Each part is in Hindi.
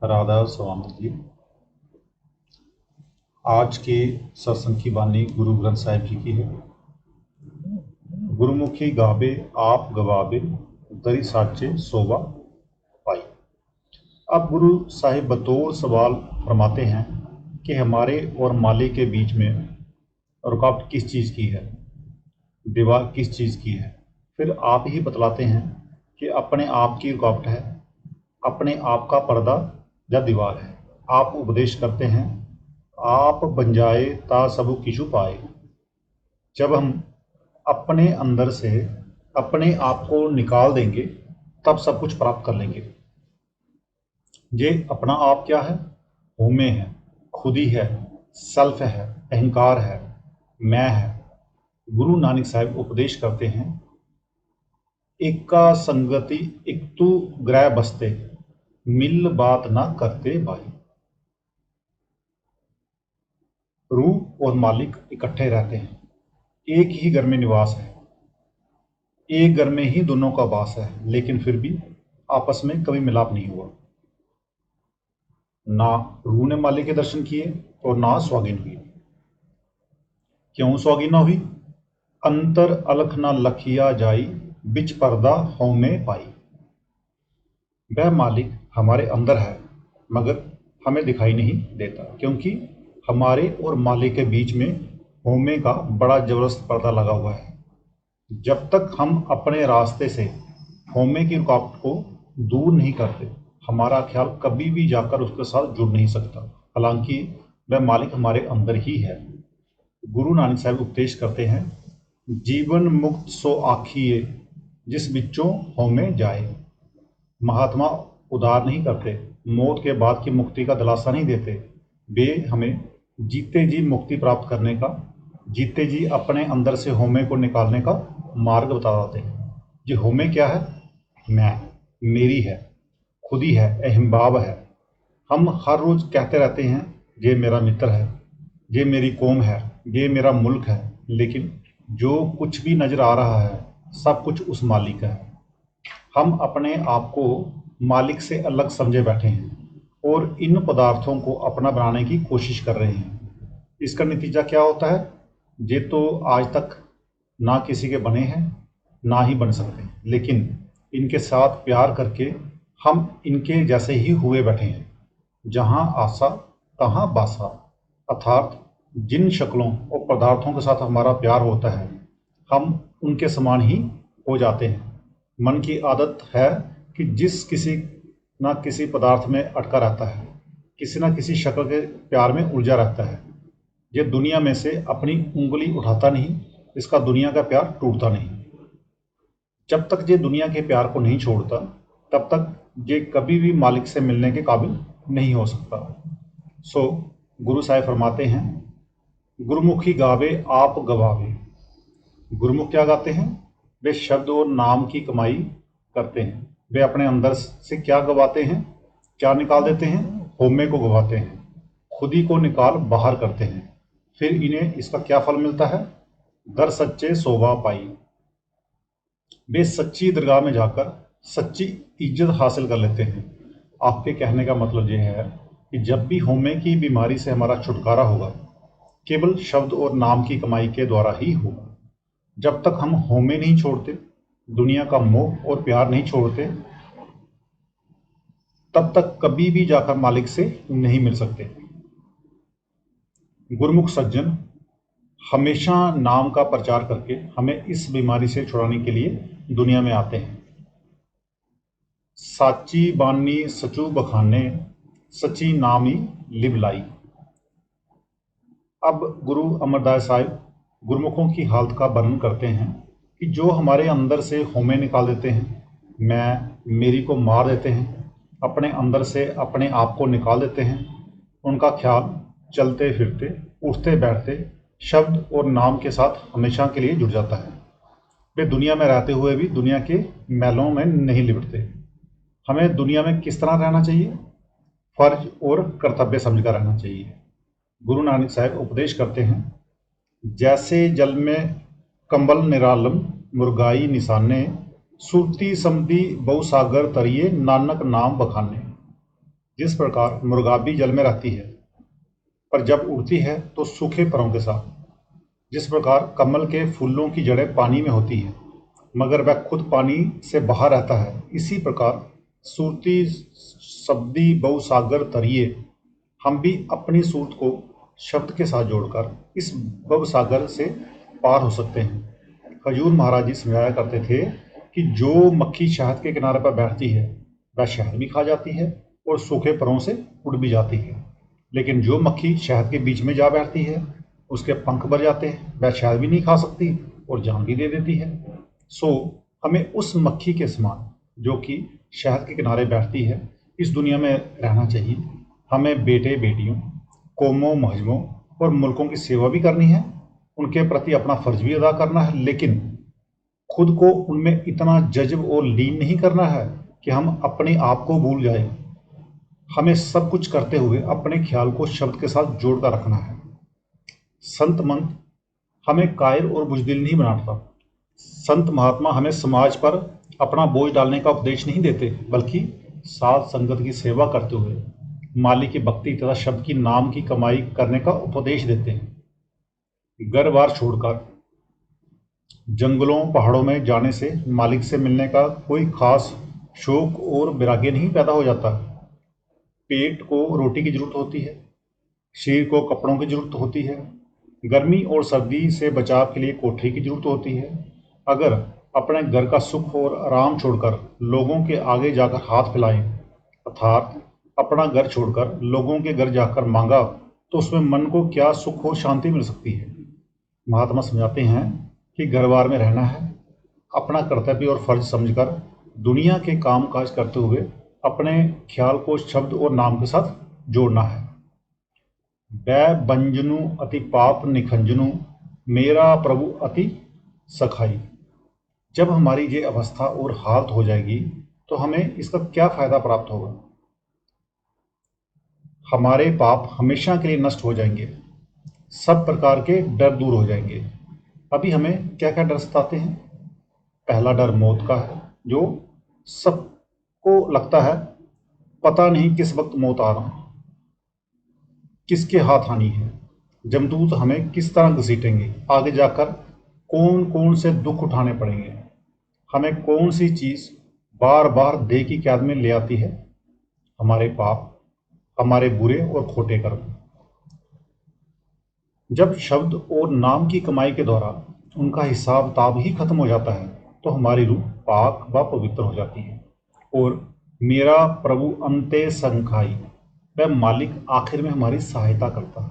राधा स्वामी जी। आज के सत्संग की वाणी गुरु ग्रंथ साहिब जी की है। गुरुमुखी गावे आप गवावे, दरी साचे सोवा पाई। अब गुरु साहिब बतौर सवाल फरमाते हैं कि हमारे और मालिक के बीच में रुकावट किस चीज़ की है, दीवार किस चीज़ की है। फिर आप ही बतलाते हैं कि अपने आप की रुकावट है, अपने आप का पर्दा या दीवार है। आप उपदेश करते हैं, आप बन जाए ता सबु किशु पाए। जब हम अपने अंदर से अपने आप को निकाल देंगे तब सब कुछ प्राप्त कर लेंगे। ये अपना आप क्या है? होमे है, खुदी है, सेल्फ है, अहंकार है, मैं है। गुरु नानक साहिब उपदेश करते हैं, एका संगति इकतु ग्रह बसते, मिल बात ना करते भाई। रूह और मालिक इकट्ठे रहते हैं, एक ही घर में निवास है, एक घर में ही दोनों का वास है, लेकिन फिर भी आपस में कभी मिलाप नहीं हुआ। ना रूह ने मालिक के दर्शन किए और ना स्वागिन हुई। क्यों स्वागिन ना हुई? अंतर अलख ना लखिया जाई, बिच पर्दा हौमे पाई। वह मालिक हमारे अंदर है मगर हमें दिखाई नहीं देता, क्योंकि हमारे और मालिक के बीच में होमे का बड़ा जबरदस्त पर्दा लगा हुआ है। जब तक हम अपने रास्ते से होमे की रुकावट को दूर नहीं करते, हमारा ख्याल कभी भी जाकर उसके साथ जुड़ नहीं सकता, हालांकि वह मालिक हमारे अंदर ही है। गुरु नानक साहब उपदेश करते हैं, जीवन मुक्त सो आखिए, जिस बिच्चों होमे जाए। महात्मा उदार नहीं करते, मौत के बाद की मुक्ति का दिलासा नहीं देते। वे हमें जीते जी मुक्ति प्राप्त करने का, जीते जी अपने अंदर से होमे को निकालने का मार्ग बताते हैं। ये होमे क्या है? मैं, मेरी है, खुदी है, अहंभाव है। हम हर रोज कहते रहते हैं, ये मेरा मित्र है, ये मेरी कौम है, ये मेरा मुल्क है, लेकिन जो कुछ भी नजर आ रहा है सब कुछ उस मालिक का है। हम अपने आप को मालिक से अलग समझे बैठे हैं और इन पदार्थों को अपना बनाने की कोशिश कर रहे हैं। इसका नतीजा क्या होता है? ये तो आज तक ना किसी के बने हैं, ना ही बन सकते, लेकिन इनके साथ प्यार करके हम इनके जैसे ही हुए बैठे हैं। जहाँ आशा तहाँ बासा, अर्थात जिन शक्लों और पदार्थों के साथ हमारा प्यार होता है हम उनके समान ही हो जाते हैं। मन की आदत है कि जिस किसी ना किसी पदार्थ में अटका रहता है, किसी ना किसी शक्ल के प्यार में उलझा रहता है। ये दुनिया में से अपनी उंगली उठाता नहीं, इसका दुनिया का प्यार टूटता नहीं। जब तक ये दुनिया के प्यार को नहीं छोड़ता तब तक ये कभी भी मालिक से मिलने के काबिल नहीं हो सकता। सो गुरु साहिब फरमाते हैं, गुरुमुखी गावे आप गवावे। गुरुमुख क्या गाते हैं? वे शब्द और नाम की कमाई करते हैं। वे अपने अंदर से क्या गवाते हैं, क्या निकाल देते हैं? होमे को गवाते हैं, खुदी को निकाल बाहर करते हैं। फिर इन्हें इसका क्या फल मिलता है? दर सच्चे शोभा पाई। वे सच्ची दरगाह में जाकर सच्ची इज्जत हासिल कर लेते हैं। आपके कहने का मतलब यह है कि जब भी होमे की बीमारी से हमारा छुटकारा होगा, केवल शब्द और नाम की कमाई के द्वारा ही होगा। जब तक हम होमे नहीं छोड़ते, दुनिया का मोह और प्यार नहीं छोड़ते, तब तक कभी भी जाकर मालिक से नहीं मिल सकते। गुरमुख सज्जन हमेशा नाम का प्रचार करके हमें इस बीमारी से छुड़ाने के लिए दुनिया में आते हैं। साची बानी सचू बखाने, सची नामी लिबलाई। अब गुरु अमरदास साहिब गुरमुखों की हालत का वर्णन करते हैं कि जो हमारे अंदर से होमे निकाल देते हैं, मैं मेरी को मार देते हैं, अपने अंदर से अपने आप को निकाल देते हैं, उनका ख्याल चलते फिरते, उठते बैठते, शब्द और नाम के साथ हमेशा के लिए जुड़ जाता है। वे दुनिया में रहते हुए भी दुनिया के मैलों में नहीं लिपटते। हमें दुनिया में किस तरह रहना चाहिए? फर्ज और कर्तव्य समझकर रहना चाहिए। गुरु नानक साहब उपदेश करते हैं, जैसे जल में कंबल निरालम, मुर्गाई निशाने, सुरती समदी बहुसागर तरिए, नानक नाम बखाने। जिस प्रकार मुर्गाबी जल में रहती है पर जब उड़ती है तो सूखे परों के साथ, जिस प्रकार कमल के फूलों की जड़ें पानी में होती है मगर वह खुद पानी से बाहर रहता है, इसी प्रकार सूरती शब्दी बहुसागर तरिए हम भी अपनी सूरत को शब्द के साथ जोड़कर इस भव सागर से पार हो सकते हैं। खजूर महाराज जी समझाया करते थे कि जो मक्खी शहद के किनारे पर बैठती है वह शहद भी खा जाती है और सूखे परों से उड़ भी जाती है, लेकिन जो मक्खी शहद के बीच में जा बैठती है उसके पंख भर जाते हैं, वह शहद भी नहीं खा सकती और जान भी दे देती है। सो हमें उस मक्खी के समान जो कि शहद के किनारे बैठती है इस दुनिया में रहना चाहिए। हमें बेटे बेटियों, कौमों महजमों और मुल्कों की सेवा भी करनी है, उनके प्रति अपना फर्ज भी अदा करना है, लेकिन खुद को उनमें इतना जज्ब और लीन नहीं करना है कि हम अपने आप को भूल जाएं। हमें सब कुछ करते हुए अपने ख्याल को शब्द के साथ जोड़कर रखना है। संत मंत हमें कायर और बुजदिल नहीं बनाता। संत महात्मा हमें समाज पर अपना बोझ डालने का उपदेश नहीं देते, बल्कि साध संगत की सेवा करते हुए मालिक की भक्ति तथा शब्द की नाम की कमाई करने का उपदेश देते हैं। घर बार छोड़कर जंगलों पहाड़ों में जाने से मालिक से मिलने का कोई खास शौक और वैराग्य नहीं पैदा हो जाता। पेट को रोटी की जरूरत होती है, शरीर को कपड़ों की जरूरत होती है, गर्मी और सर्दी से बचाव के लिए कोठरी की जरूरत होती है। अगर अपने घर का सुख और आराम छोड़कर लोगों के आगे जाकर हाथ फैलाएं, अर्थात अपना घर छोड़कर लोगों के घर जाकर मांगा, तो उसमें मन को क्या सुख और शांति मिल सकती है। महात्मा समझाते हैं कि घर बार में रहना है, अपना कर्तव्य और फर्ज समझकर दुनिया के काम काज करते हुए अपने ख्याल को शब्द और नाम के साथ जोड़ना है। बै बंजनु अति पाप निखंजनु, मेरा प्रभु अति सखाई। जब हमारी ये अवस्था और हालत हो जाएगी तो हमें इसका क्या फायदा प्राप्त होगा। हमारे पाप हमेशा के लिए नष्ट हो जाएंगे, सब प्रकार के डर दूर हो जाएंगे। अभी हमें क्या क्या डर सताते हैं। पहला डर मौत का है, जो सबको लगता है पता नहीं किस वक्त मौत आ रहा, किसके हाथ आनी है, जमदूत हमें किस तरह घसीटेंगे, आगे जाकर कौन कौन से दुख उठाने पड़ेंगे, हमें कौन सी चीज बार बार देह की कैद में ले आती है। हमारे पाप, हमारे बुरे और खोटे कर्म। जब शब्द और नाम की कमाई के द्वारा उनका हिसाब ताब ही खत्म हो जाता है तो हमारी रूह पाक व पवित्र हो जाती है और मेरा प्रभु अंते संखाई, वह मालिक आखिर में हमारी सहायता करता है,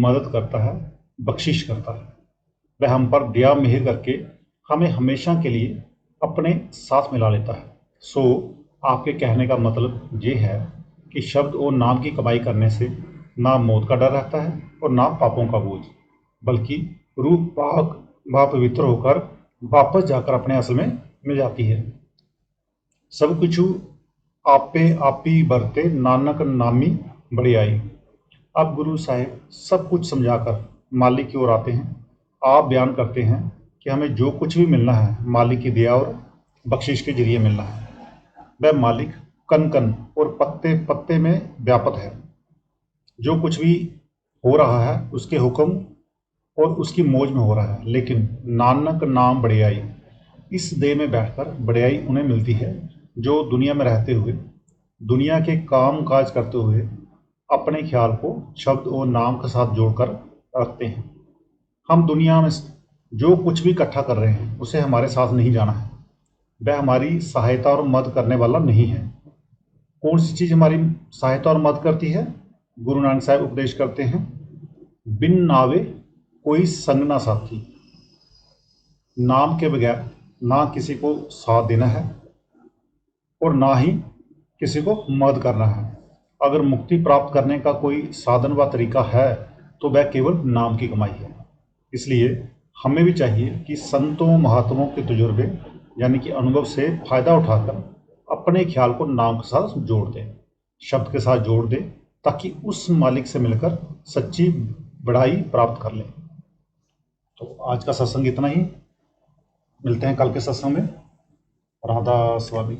मदद करता है, बख्शिश करता है। वह हम पर दया मेहर करके हमें हमेशा के लिए अपने साथ मिला लेता है। सो आपके कहने का मतलब ये है कि शब्द और नाम की कमाई करने से ना मौत का डर रहता है और ना पापों का बोझ, बल्कि रूह पाक व पवित्र होकर वापस जाकर अपने असल में मिल जाती है। सब कुछ आपे आपी बरते, नानक नामी बड़ियाई। अब गुरु साहिब सब कुछ समझाकर मालिक की ओर आते हैं। आप बयान करते हैं कि हमें जो कुछ भी मिलना है मालिक की दया और बख्शिश के जरिए मिलना है। वह मालिक कन कन और पत्ते पत्ते में व्यापक है। जो कुछ भी हो रहा है उसके हुक्म और उसकी मौज में हो रहा है, लेकिन नानक नाम बड़ियाई, इस देह में बैठकर बड़ियाई उन्हें मिलती है जो दुनिया में रहते हुए, दुनिया के काम काज करते हुए अपने ख्याल को शब्द और नाम के साथ जोड़कर रखते हैं। हम दुनिया में जो कुछ भी इकट्ठा कर रहे हैं उसे हमारे साथ नहीं जाना है, वह हमारी सहायता और मदद करने वाला नहीं है। कौन सी चीज़ हमारी सहायता और मदद करती है? गुरु नानक साहब उपदेश करते हैं, बिन नावे कोई संग ना साथी। नाम के बगैर ना किसी को साथ देना है और ना ही किसी को मदद करना है। अगर मुक्ति प्राप्त करने का कोई साधन व तरीका है तो वह केवल नाम की कमाई है। इसलिए हमें भी चाहिए कि संतों महात्माओं के तजुर्बे यानी कि अनुभव से फायदा उठाकर अपने ख्याल को नाम के साथ जोड़ दें, शब्द के साथ जोड़ दें, ताकि उस मालिक से मिलकर सच्ची बढ़ाई प्राप्त कर लें। तो आज का सत्संग इतना ही, मिलते हैं कल के सत्संग में। राधा स्वामी।